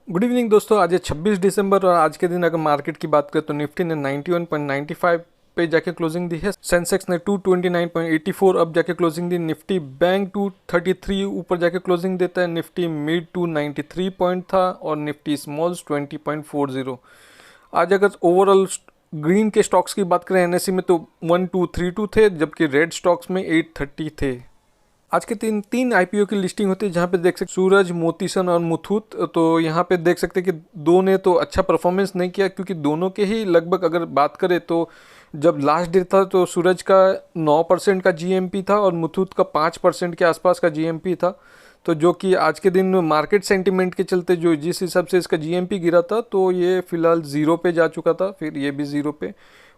Good evening दोस्तों। आज है 26 दिसंबर और आज के दिन अगर मार्केट की बात करें तो निफ्टी ने 91.95 पे जाके क्लोजिंग दी है। सेंसेक्स ने 229.84 अब जाके क्लोजिंग दी। निफ्टी बैंक 233 ऊपर जाके क्लोजिंग देता है। निफ्टी मिड 293 पॉइंट था और निफ्टी स्मॉल्स 20.40। आज अगर ओवरऑल ग्रीन के स्टॉक्स की बात करें एनएससी में तो 1232 थे, जबकि रेड स्टॉक्स में 830 थे। आज के तीन तीन आईपीओ की लिस्टिंग होती है, जहाँ पे देख सकते सूरज, मोतीसन और मुथूट। तो यहाँ पे देख सकते हैं कि दो ने तो अच्छा परफॉर्मेंस नहीं किया, क्योंकि दोनों के ही लगभग अगर बात करें तो जब लास्ट डे था तो सूरज का 9% का जीएमपी था और मुथूट का 5% के आसपास का जीएमपी था। तो जो कि आज के दिन मार्केट सेंटिमेंट के चलते जो जिस हिसाब से इसका जीएमपी गिरा था तो ये फिलहाल ज़ीरो पे जा चुका था, फिर ये भी ज़ीरो पे।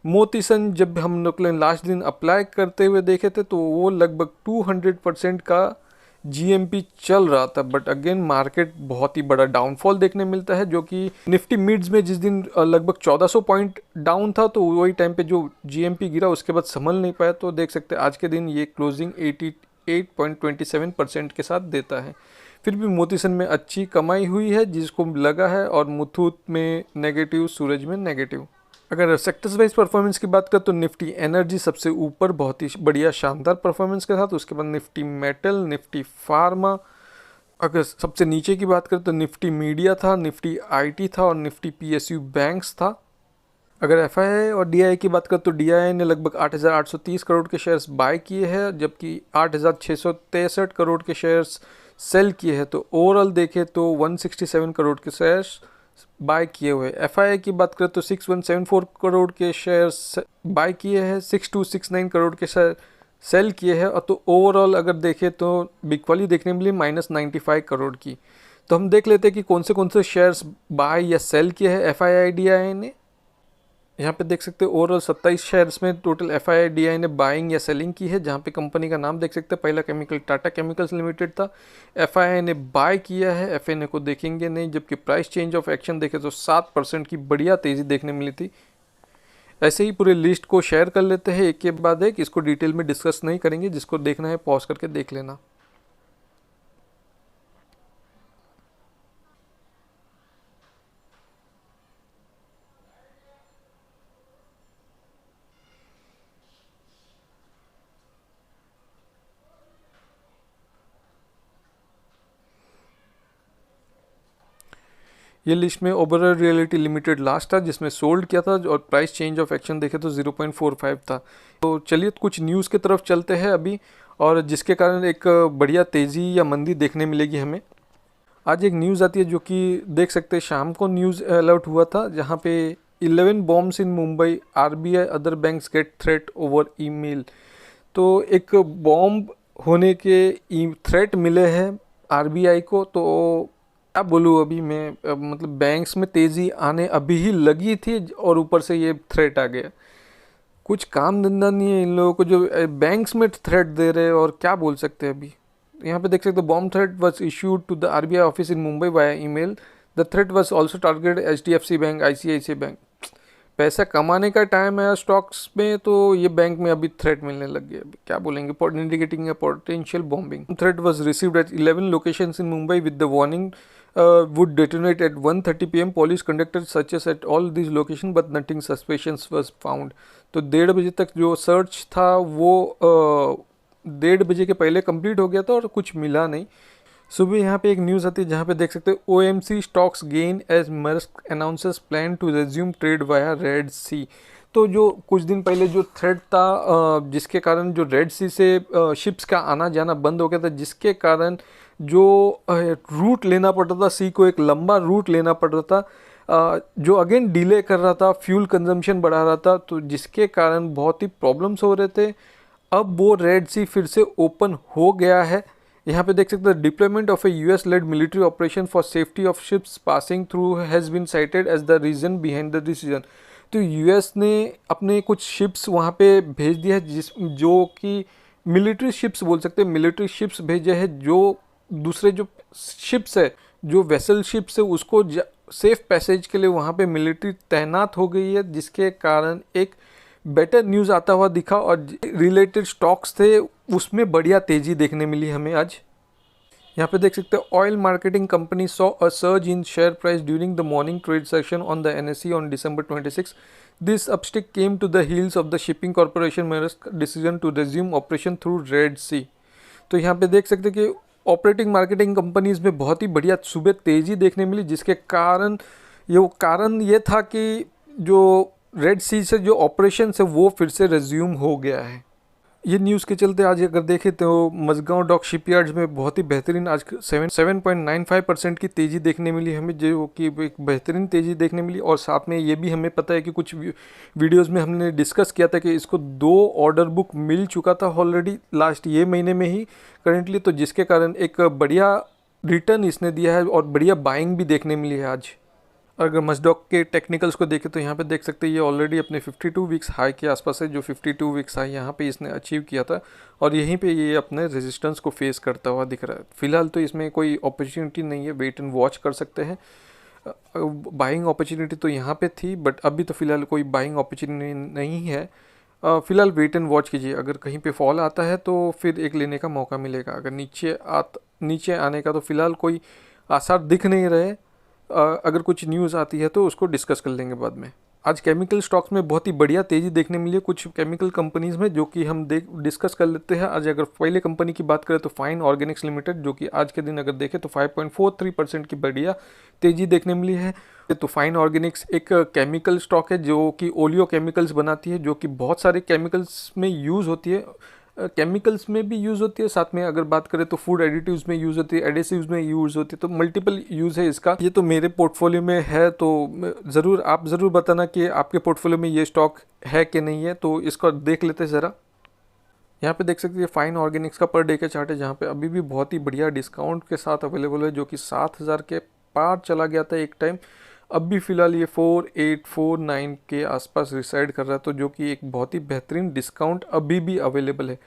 मोतीसन जब हम लोग ने लास्ट दिन अप्लाई करते हुए देखे थे तो वो लगभग 200% का जीएमपी चल रहा था, बट अगेन मार्केट बहुत ही बड़ा डाउनफॉल देखने मिलता है, जो कि निफ्टी मिड्स में जिस दिन लगभग 1400 पॉइंट डाउन था तो वही टाइम पे जो जीएमपी गिरा उसके बाद संभल नहीं पाया। तो देख सकते हैं आज के दिन ये क्लोजिंग 88.27% के साथ देता है। फिर भी मोतीसन में अच्छी कमाई हुई है जिसको लगा है, और मुथूट में नेगेटिव, सूरज में नेगेटिव। अगर सेक्टर्स वाइज परफॉर्मेंस की बात करें तो निफ्टी एनर्जी सबसे ऊपर बहुत ही बढ़िया शानदार परफॉर्मेंस के साथ, उसके बाद निफ्टी मेटल, निफ्टी फार्मा। अगर सबसे नीचे की बात करें तो निफ्टी मीडिया था, निफ्टी आईटी था और निफ्टी पीएसयू बैंक्स था। अगर एफआईआई और डीआई की बात करें तो डीआई ने लगभग 8,830 करोड़ के शेयर्स बाय किए हैं, जबकि 8,663 करोड़ के शेयर्स सेल किए हैं। तो ओवरऑल देखें तो 167 करोड़ के शेयर्स बाय किए हुए। एफआईआई की बात करें तो 6174 करोड़ के शेयर्स बाय किए हैं, 6269 करोड़ के शेयर सेल किए हैं। और तो ओवरऑल अगर देखें तो बिग वाली देखने मिली -95 करोड़ की। तो हम देख लेते हैं कि कौन से शेयर्स बाय या सेल किए हैं एफआईआई डीआई ने। यहाँ पे देख सकते हैं ओवरऑल 27 शेयर्स में टोटल एफआईआई डीआई ने बाइंग या सेलिंग की है, जहाँ पे कंपनी का नाम देख सकते हैं। पहला केमिकल टाटा केमिकल्स लिमिटेड था, एफआईआई ने बाय किया है, एफएनए को देखेंगे नहीं। जबकि प्राइस चेंज ऑफ एक्शन देखे तो 7% की बढ़िया तेज़ी देखने मिली थी। ऐसे ही पूरे लिस्ट को शेयर कर लेते हैं एक के बाद एक, इसको डिटेल में डिस्कस नहीं करेंगे, जिसको देखना है पॉज करके देख लेना। ये लिस्ट में ओबेरॉय रियलिटी लिमिटेड लास्ट था जिसमें सोल्ड किया था, और प्राइस चेंज ऑफ एक्शन देखे तो 0.45 था। तो चलिए कुछ न्यूज़ की तरफ चलते हैं अभी, और जिसके कारण एक बढ़िया तेज़ी या मंदी देखने मिलेगी हमें। आज एक न्यूज़ आती है जो कि देख सकते हैं शाम को न्यूज़ अलर्ट हुआ था, जहाँ पे 11 bombs in Mumbai, RBI other banks get threat over email. तो एक बॉम्ब होने के थ्रेट मिले हैं आरबीआई को। तो क्या बोलूँ अभी मैं, मतलब बैंक्स में तेज़ी आने अभी ही लगी थी और ऊपर से ये थ्रेट आ गया। कुछ काम धंधा नहीं है इन लोगों को जो बैंक्स में थ्रेट दे रहे हैं, और क्या बोल सकते हैं अभी। यहाँ पे देख सकते हो bomb threat was issued to the RBI office in Mumbai via email. The threat was also targeted HDFC bank, ICICI bank. पैसा कमाने का टाइम है स्टॉक्स में, तो ये बैंक में अभी थ्रेट मिलने लग गया। अभी क्या बोलेंगे, indicating a potential bombing. Threat was received at 11 locations in Mumbai with the warning would detonate at 1:30 p.m. Police conducted searches at all these locations but nothing suspicious was found. तो 1:30 बजे तक जो सर्च था वो 1:30 बजे के पहले कंप्लीट हो गया था और कुछ मिला नहीं। सुबह यहाँ पे एक न्यूज़ आती है जहाँ पे देख सकते हो OMC stocks gain as Maersk announces plan to resume trade via Red Sea. तो जो कुछ दिन पहले जो थ्रेड था जिसके कारण जो रेड सी से शिप्स का आना जाना बंद हो गया था, जिसके कारण जो रूट लेना पड़ रहा था सी को, एक लंबा रूट लेना पड़ रहा था जो अगेन डिले कर रहा था, फ्यूल कंजम्पशन बढ़ा रहा था, तो जिसके कारण बहुत ही प्रॉब्लम्स हो रहे थे। अब वो रेड सी फिर से ओपन हो गया है। यहाँ पे देख सकते हैं deployment of a US led military operation for safety of ships passing through has been cited as the reason behind the decision. तो यूएस ने अपने कुछ शिप्स वहाँ पे भेज दिया है, जो कि मिलिट्री शिप्स बोल सकते हैं, मिलिट्री शिप्स भेजे हैं, जो दूसरे जो शिप्स है, जो वेसल शिप्स है, उसको सेफ पैसेज के लिए वहाँ पे मिलिट्री तैनात हो गई है, जिसके कारण एक बेटर न्यूज़ आता हुआ दिखा। और रिलेटेड स्टॉक्स थे उसमें बढ़िया तेज़ी देखने मिली हमें आज। यहाँ पे देख सकते हैं oil marketing company saw a surge in share price during the morning trade session on the NSE on December 26. This uptick came to the heels of the shipping corporation Maersk decision to resume operation through Red Sea. तो यहाँ पे देख सकते हैं कि operating marketing companies में बहुत ही बढ़िया सुबह तेज़ी देखने मिली, जिसके कारण ये था कि जो रेड सी से जो ऑपरेशन है वो फिर से रेज्यूम हो गया है। ये न्यूज़ के चलते आज अगर देखें तो मझगांव डॉक शिपयार्ड्स में बहुत ही बेहतरीन आज 7.95% की तेज़ी देखने मिली हमें, जो कि एक बेहतरीन तेज़ी देखने मिली। और साथ में ये भी हमें पता है कि कुछ वीडियोस में हमने डिस्कस किया था कि इसको 2 ऑर्डर बुक मिल चुका था ऑलरेडी लास्ट ये महीने में ही करेंटली, तो जिसके कारण एक बढ़िया रिटर्न इसने दिया है और बढ़िया बाइंग भी देखने मिली है आज। अगर मस्डॉक के टेक्निकल्स को देखें तो यहाँ पे देख सकते हैं ये ऑलरेडी अपने 52 वीक्स हाई के आसपास है, जो 52 वीक्स हाई यहाँ पे इसने अचीव किया था और यहीं पे ये अपने रेजिस्टेंस को फेस करता हुआ दिख रहा है। फिलहाल तो इसमें कोई अपॉर्चुनिटी नहीं है, वेट एंड वॉच कर सकते हैं। बाइंग अपॉर्चुनिटी तो यहाँ पे थी बट अभी तो फिलहाल कोई बाइंग अपॉर्चुनिटी नहीं है। फिलहाल वेट एंड वॉच कीजिए, अगर कहीं पे फॉल आता है तो फिर एक लेने का मौका मिलेगा। अगर नीचे आने का तो फिलहाल कोई आसार दिख नहीं रहे। अगर कुछ न्यूज़ आती है तो उसको डिस्कस कर लेंगे बाद में। आज केमिकल स्टॉक्स में बहुत ही बढ़िया तेज़ी देखने मिली है कुछ केमिकल कंपनीज़ में, जो कि हम डिस्कस कर लेते हैं। आज अगर पहले कंपनी की बात करें तो फाइन ऑर्गेनिक्स लिमिटेड, जो कि आज के दिन अगर देखें तो 5.43% की बढ़िया तेज़ी देखने मिली है। तो फाइन ऑर्गेनिक्स एक केमिकल स्टॉक है जो कि ओलियो केमिकल्स बनाती है, जो कि बहुत सारे केमिकल्स में यूज़ होती है, केमिकल्स में भी यूज़ होती है, साथ में अगर बात करें तो फूड एडिटिव्स में यूज़ होती है, एडिसिव्स में यूज़ होती है, तो मल्टीपल यूज़ है इसका। ये तो मेरे पोर्टफोलियो में है, तो आप ज़रूर बताना कि आपके पोर्टफोलियो में ये स्टॉक है कि नहीं है, तो इसको देख लेते हैं ज़रा। यहाँ पे देख सकते हैं फाइन ऑर्गेनिक्स का पर डे का चार्ट है, जहाँ पे अभी भी बहुत ही बढ़िया डिस्काउंट के साथ अवेलेबल है, जो कि 7,000 के पार चला गया था एक टाइम। अब भी फ़िलहाल ये 4,849 के आसपास रिसाइड कर रहा है, तो जो कि एक बहुत ही बेहतरीन डिस्काउंट अभी भी अवेलेबल है।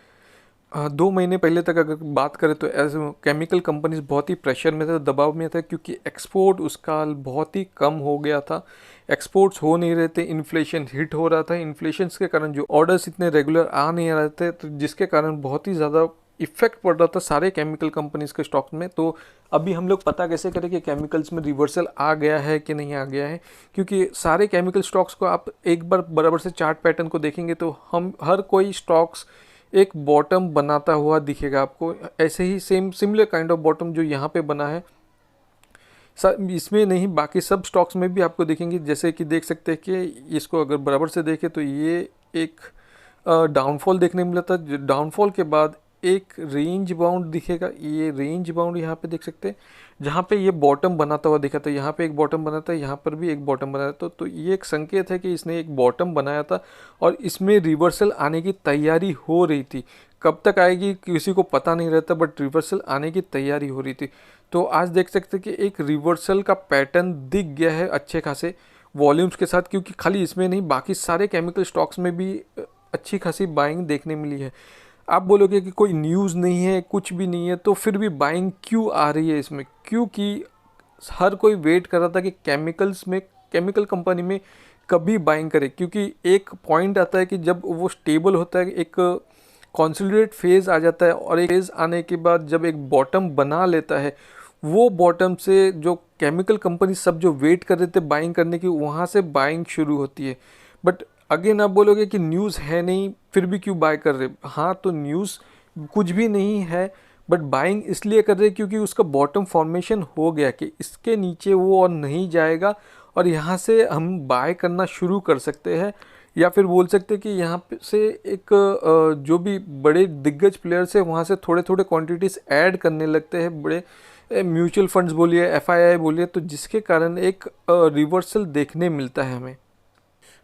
2 महीने पहले तक अगर बात करें तो एज केमिकल कंपनीज बहुत ही प्रेशर में था, दबाव में था, क्योंकि एक्सपोर्ट उसका बहुत ही कम हो गया था, एक्सपोर्ट्स हो नहीं रहे थे, इन्फ्लेशन हिट हो रहा था। इन्फ्लेशन के कारण जो ऑर्डर्स इतने रेगुलर आ नहीं रहे थे, तो जिसके कारण बहुत ही ज़्यादा इफेक्ट पड़ रहा था सारे केमिकल कंपनीज के स्टॉक में। तो अभी हम लोग पता कैसे करें कि केमिकल्स में रिवर्सल आ गया है कि नहीं आ गया है, क्योंकि सारे केमिकल स्टॉक्स को आप एक बार बराबर से चार्ट पैटर्न को देखेंगे तो हम हर कोई स्टॉक्स एक बॉटम बनाता हुआ दिखेगा आपको, ऐसे ही सिमिलर काइंड ऑफ बॉटम जो यहाँ पे बना है इसमें नहीं, बाकी सब स्टॉक्स में भी आपको देखेंगे। जैसे कि देख सकते हैं कि इसको अगर बराबर से देखें तो ये एक डाउनफॉल देखने मिला था, डाउनफॉल के बाद एक रेंज बाउंड दिखेगा, ये रेंज बाउंड यहाँ पे देख सकते हैं, जहाँ पे ये बॉटम बनाता हुआ दिखा था, यहाँ पे एक बॉटम बना था, यहाँ पर भी एक बॉटम बनाया था। तो ये एक संकेत है कि इसने एक बॉटम बनाया था और इसमें रिवर्सल आने की तैयारी हो रही थी। कब तक आएगी किसी को पता नहीं रहता, बट रिवर्सल आने की तैयारी हो रही थी। तो आज देख सकते हैं कि एक रिवर्सल का पैटर्न दिख गया है अच्छे खासे वॉल्यूम्स के साथ, क्योंकि खाली इसमें नहीं बाकी सारे केमिकल स्टॉक्स में भी अच्छी खासी बाइंग देखने मिली है। आप बोलोगे कि कोई न्यूज़ नहीं है, कुछ भी नहीं है, तो फिर भी बाइंग क्यों आ रही है इसमें? क्योंकि हर कोई वेट कर रहा था कि केमिकल कंपनी में कभी बाइंग करे, क्योंकि एक पॉइंट आता है कि जब वो स्टेबल होता है, एक कंसोलिडेट फेज़ आ जाता है, और एक फेज़ आने के बाद जब एक बॉटम बना लेता है, वो बॉटम से जो केमिकल कंपनी सब जो वेट कर रहे थे बाइंग करने की, वहाँ से बाइंग शुरू होती है। बट अगेन आप बोलोगे कि न्यूज़ है नहीं फिर भी क्यों बाय कर रहे? हाँ, तो न्यूज़ कुछ भी नहीं है, बट बाइंग इसलिए कर रहे क्योंकि उसका बॉटम फॉर्मेशन हो गया कि इसके नीचे वो और नहीं जाएगा और यहाँ से हम बाय करना शुरू कर सकते हैं। या फिर बोल सकते हैं कि यहाँ से एक जो भी बड़े दिग्गज प्लेयर्स है वहाँ से थोड़े थोड़े क्वांटिटीज़ ऐड करने लगते हैं, बड़े म्यूचुअल फंड्स बोलिए, एफआईआई बोलिए, तो जिसके कारण एक रिवर्सल देखने मिलता है हमें।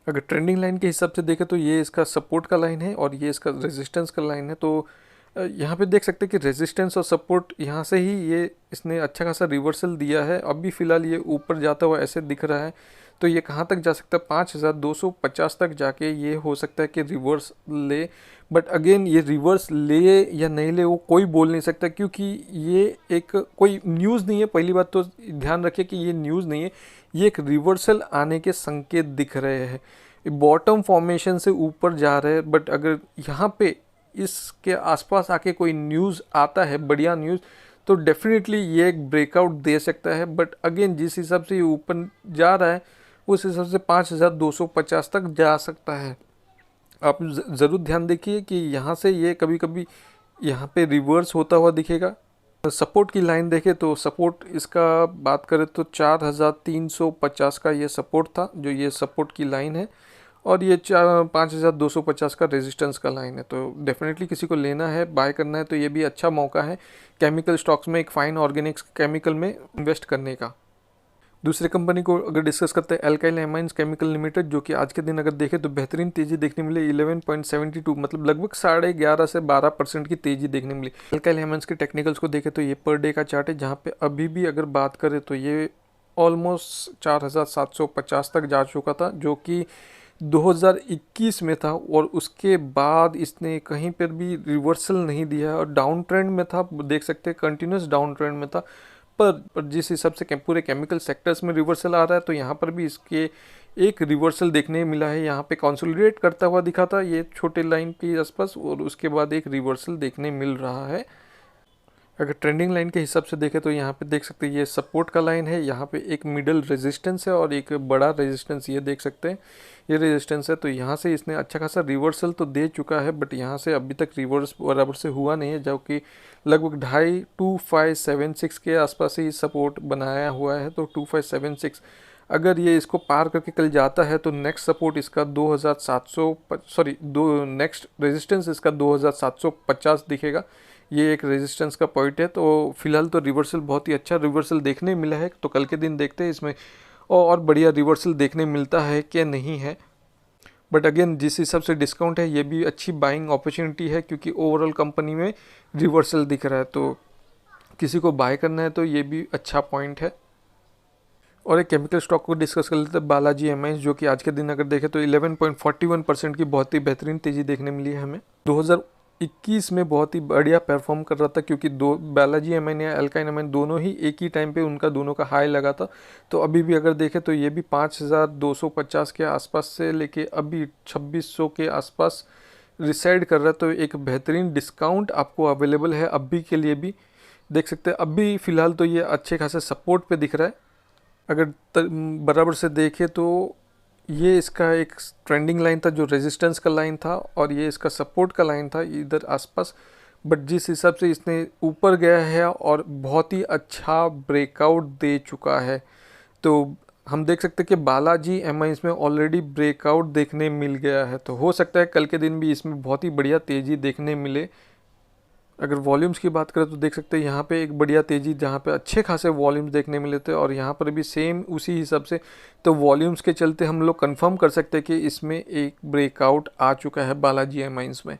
अगर ट्रेंडिंग लाइन के हिसाब से देखें तो ये इसका सपोर्ट का लाइन है और ये इसका रेजिस्टेंस का लाइन है। तो यहाँ पे देख सकते हैं कि रेजिस्टेंस और सपोर्ट यहाँ से ही ये इसने अच्छा खासा रिवर्सल दिया है। अभी फ़िलहाल ये ऊपर जाता हुआ ऐसे दिख रहा है, तो ये कहाँ तक जा सकता है? 5,250 तक जाके ये हो सकता है कि रिवर्स ले। बट अगेन ये रिवर्स ले या नहीं ले वो कोई बोल नहीं सकता, क्योंकि ये एक कोई न्यूज़ नहीं है। पहली बात तो ध्यान रखिए कि ये न्यूज़ नहीं है, ये एक रिवर्सल आने के संकेत दिख रहे हैं, बॉटम फॉर्मेशन से ऊपर जा रहे हैं। बट अगर यहाँ पे इसके आसपास आके कोई न्यूज़ आता है, बढ़िया न्यूज़, तो डेफिनेटली ये एक ब्रेकआउट दे सकता है। बट अगेन जिस हिसाब से ये ऊपर जा रहा है उस हिसाब से 5250 तक जा सकता है। आप ज़रूर ध्यान देखिए कि यहाँ से ये कभी कभी यहाँ पे रिवर्स होता हुआ दिखेगा। सपोर्ट की लाइन देखें तो सपोर्ट इसका बात करें तो 4350 का ये सपोर्ट था, जो ये सपोर्ट की लाइन है, और ये 5250 का रेजिस्टेंस का लाइन है। तो डेफिनेटली किसी को लेना है, बाय करना है, तो ये भी अच्छा मौका है केमिकल स्टॉक्स में, एक फाइन ऑर्गेनिक्स केमिकल में इन्वेस्ट करने का। दूसरे कंपनी को अगर डिस्कस करते हैं अल्काइल एमाइन्स केमिकल लिमिटेड, जो कि आज के दिन अगर देखें तो बेहतरीन तेजी देखने मिली 11.72, मतलब लगभग 11.5 से 12% की तेजी देखने मिली। अल्काइल एमाइन्स के टेक्निकल्स को देखें तो ये पर डे का चार्ट है, जहाँ पे अभी भी अगर बात करें तो ये ऑलमोस्ट 4750 तक जा चुका था, जो कि 2021 में था, और उसके बाद इसने कहीं पर भी रिवर्सल नहीं दिया और डाउन ट्रेंड में था, देख सकते हैं कंटिन्यूस डाउन ट्रेंड में था। पर जिस हिसाब से पूरे केमिकल सेक्टर्स में रिवर्सल आ रहा है, तो यहाँ पर भी इसके एक रिवर्सल देखने मिला है। यहाँ पे कंसोलिडेट करता हुआ दिखा था ये छोटे लाइन के आसपास, और उसके बाद एक रिवर्सल देखने मिल रहा है। अगर ट्रेंडिंग लाइन के हिसाब से देखें तो यहाँ पे देख सकते हैं ये सपोर्ट का लाइन है, यहाँ पे एक मिडल रेजिस्टेंस है और एक बड़ा रेजिस्टेंस ये देख सकते हैं, ये रेजिस्टेंस है। तो यहाँ से इसने अच्छा खासा रिवर्सल तो दे चुका है, बट यहाँ से अभी तक रिवर्स बराबर से हुआ नहीं है, जो कि लगभग 2576 के आसपास ही सपोर्ट बनाया हुआ है। तो 2576 अगर ये इसको पार करके कल जाता है तो नेक्स्ट सपोर्ट इसका 2700 नेक्स्ट रेजिस्टेंस इसका 2750 दिखेगा। ये एक रेजिस्टेंस का पॉइंट है। तो फिलहाल तो रिवर्सल बहुत ही अच्छा रिवर्सल देखने मिला है, तो कल के दिन देखते हैं इसमें और बढ़िया रिवर्सल देखने मिलता है कि नहीं है। बट अगेन जिस हिसाब से डिस्काउंट है ये भी अच्छी बाइंग अपॉर्चुनिटी है, क्योंकि ओवरऑल कंपनी में रिवर्सल दिख रहा है, तो किसी को बाय करना है तो ये भी अच्छा पॉइंट है। और एक केमिकल स्टॉक को डिस्कस कर लेते हैं बालाजी एमाइन्स, जो कि आज के दिन अगर देखें तो 11.41% की बहुत ही बेहतरीन तेज़ी देखने मिली है हमें। 2021 में बहुत ही बढ़िया परफॉर्म कर रहा था, क्योंकि दो बालाजी एमाइन या अल्काइन एमाइन दोनों ही एक ही टाइम पे उनका दोनों का हाई लगा था। तो अभी भी अगर देखें तो ये भी 5250 के आसपास से लेके अभी 2600 के आसपास रिसाइड कर रहा है। तो एक बेहतरीन डिस्काउंट आपको अवेलेबल है अभी के लिए भी, देख सकते हैं। अभी फ़िलहाल तो ये अच्छे खासे सपोर्ट पे दिख रहा है। अगर बराबर से देखें तो ये इसका एक ट्रेंडिंग लाइन था जो रेजिस्टेंस का लाइन था, और ये इसका सपोर्ट का लाइन था इधर आसपास। बट जिस हिसाब से इसने ऊपर गया है और बहुत ही अच्छा ब्रेकआउट दे चुका है, तो हम देख सकते हैं कि बालाजी एमाइन्स में ऑलरेडी ब्रेकआउट देखने मिल गया है। तो हो सकता है कल के दिन भी इसमें बहुत ही बढ़िया तेज़ी देखने मिले। अगर वॉल्यूम्स की बात करें तो देख सकते हैं यहाँ पे एक बढ़िया तेज़ी, जहाँ पे अच्छे खासे वॉल्यूम्स देखने मिले थे, और यहाँ पर भी सेम उसी हिसाब से। तो वॉल्यूम्स के चलते हम लोग कंफर्म कर सकते हैं कि इसमें एक ब्रेकआउट आ चुका है बालाजी एमाइन्स में।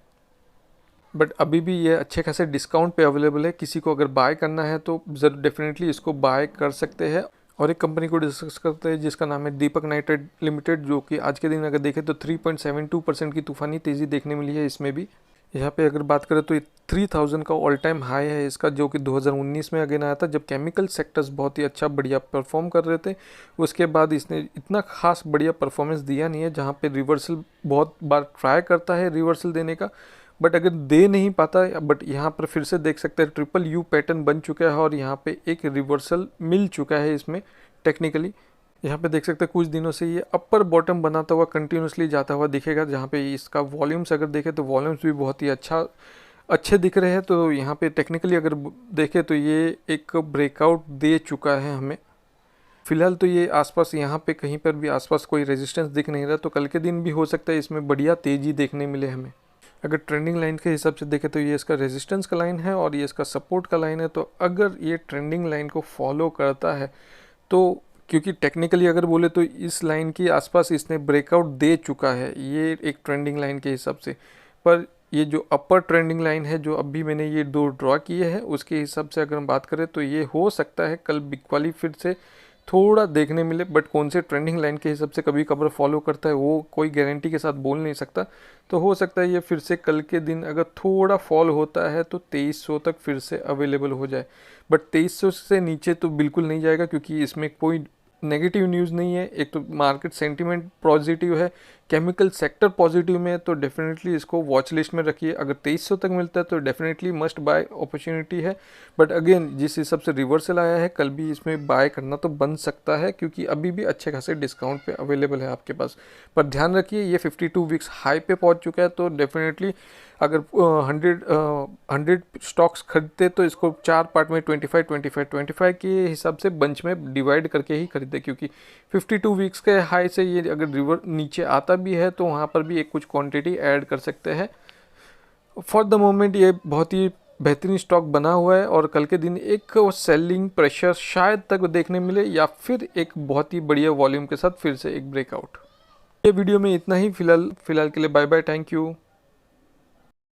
बट अभी भी ये अच्छे खासे डिस्काउंट पे अवेलेबल है, किसी को अगर बाय करना है तो ज़रूर डेफिनेटली इसको बाय कर सकते हैं। और एक कंपनी को डिस्कस करते हैं जिसका नाम है दीपक नाइट्राइट लिमिटेड, जो कि आज के दिन अगर देखें तो 3.72% की तूफानी तेज़ी देखने मिली है इसमें भी। यहाँ पे अगर बात करें तो 3000 का ऑल टाइम हाई है इसका, जो कि 2019 में अगेन आया था, जब केमिकल सेक्टर्स बहुत ही अच्छा बढ़िया परफॉर्म कर रहे थे। उसके बाद इसने इतना खास बढ़िया परफॉर्मेंस दिया नहीं है, जहाँ पे रिवर्सल बहुत बार ट्राई करता है रिवर्सल देने का, बट अगर दे नहीं पाता। बट यहाँ पर फिर से देख सकते हैं ट्रिपल यू पैटर्न बन चुका है, और यहाँ पे एक रिवर्सल मिल चुका है इसमें टेक्निकली। यहाँ पे देख सकते हैं कुछ दिनों से ये अपर बॉटम बनाता हुआ कंटिन्यूसली जाता हुआ दिखेगा, जहाँ पे इसका वॉल्यूम्स अगर देखें तो वॉल्यूम्स भी बहुत ही अच्छे दिख रहे हैं। तो यहाँ पे टेक्निकली अगर देखें तो ये एक ब्रेकआउट दे चुका है हमें। फिलहाल तो ये आसपास यहाँ पे कहीं पर भी आसपास कोई रेजिस्टेंस दिख नहीं रहा, तो कल के दिन भी हो सकता है इसमें बढ़िया तेज़ी देखने मिले हमें। अगर ट्रेंडिंग लाइन के हिसाब से देखें तो ये इसका रेजिस्टेंस का लाइन है और ये इसका सपोर्ट का लाइन है। तो अगर ये ट्रेंडिंग लाइन को फॉलो करता है तो, क्योंकि टेक्निकली अगर बोले तो इस लाइन के आसपास इसने ब्रेकआउट दे चुका है, ये एक ट्रेंडिंग लाइन के हिसाब से। पर ये जो अपर ट्रेंडिंग लाइन है जो अभी मैंने ये दो ड्रॉ किए हैं, उसके हिसाब से अगर हम बात करें तो ये हो सकता है कल बिग वाली फिर से थोड़ा देखने मिले। बट कौन से ट्रेंडिंग लाइन के हिसाब से कभी कभार फॉलो करता है वो कोई गारंटी के साथ बोल नहीं सकता। तो हो सकता है ये फिर से कल के दिन अगर थोड़ा फॉल होता है तो 2300 तक फिर से अवेलेबल हो जाए। बट 2300 से नीचे तो बिल्कुल नहीं जाएगा, क्योंकि इसमें कोई नेगेटिव न्यूज़ नहीं है। एक तो मार्केट सेंटीमेंट पॉजिटिव है केमिकल सेक्टर पॉजिटिव में है तो डेफिनेटली इसको वॉच लिस्ट में रखिए। अगर 2300 तक मिलता है तो डेफिनेटली मस्ट बाय अपॉर्चुनिटी है। बट अगेन जिस हिसाब से रिवर्सल आया है कल भी इसमें बाय करना तो बन सकता है, क्योंकि अभी भी अच्छे खासे डिस्काउंट पे अवेलेबल है आपके पास। पर ध्यान रखिए ये 52 वीक्स हाई पे पहुंच चुका है, तो डेफिनेटली अगर 100 स्टॉक्स खरीदते तो इसको 4 पार्ट में 25 25 25 के हिसाब से बंच में डिवाइड करके ही खरीदे, क्योंकि 52 वीक्स के हाई से ये अगर रिवर नीचे आता भी है तो वहाँ पर भी एक कुछ क्वांटिटी ऐड कर सकते हैं। फॉर द मोमेंट ये बहुत ही बेहतरीन स्टॉक बना हुआ है और कल के दिन एक सेलिंग प्रेशर शायद तक देखने मिले या फिर एक बहुत ही बढ़िया वॉल्यूम के साथ फिर से एक ब्रेकआउट। ये वीडियो में इतना ही फिलहाल के लिए। Bye bye, thank you.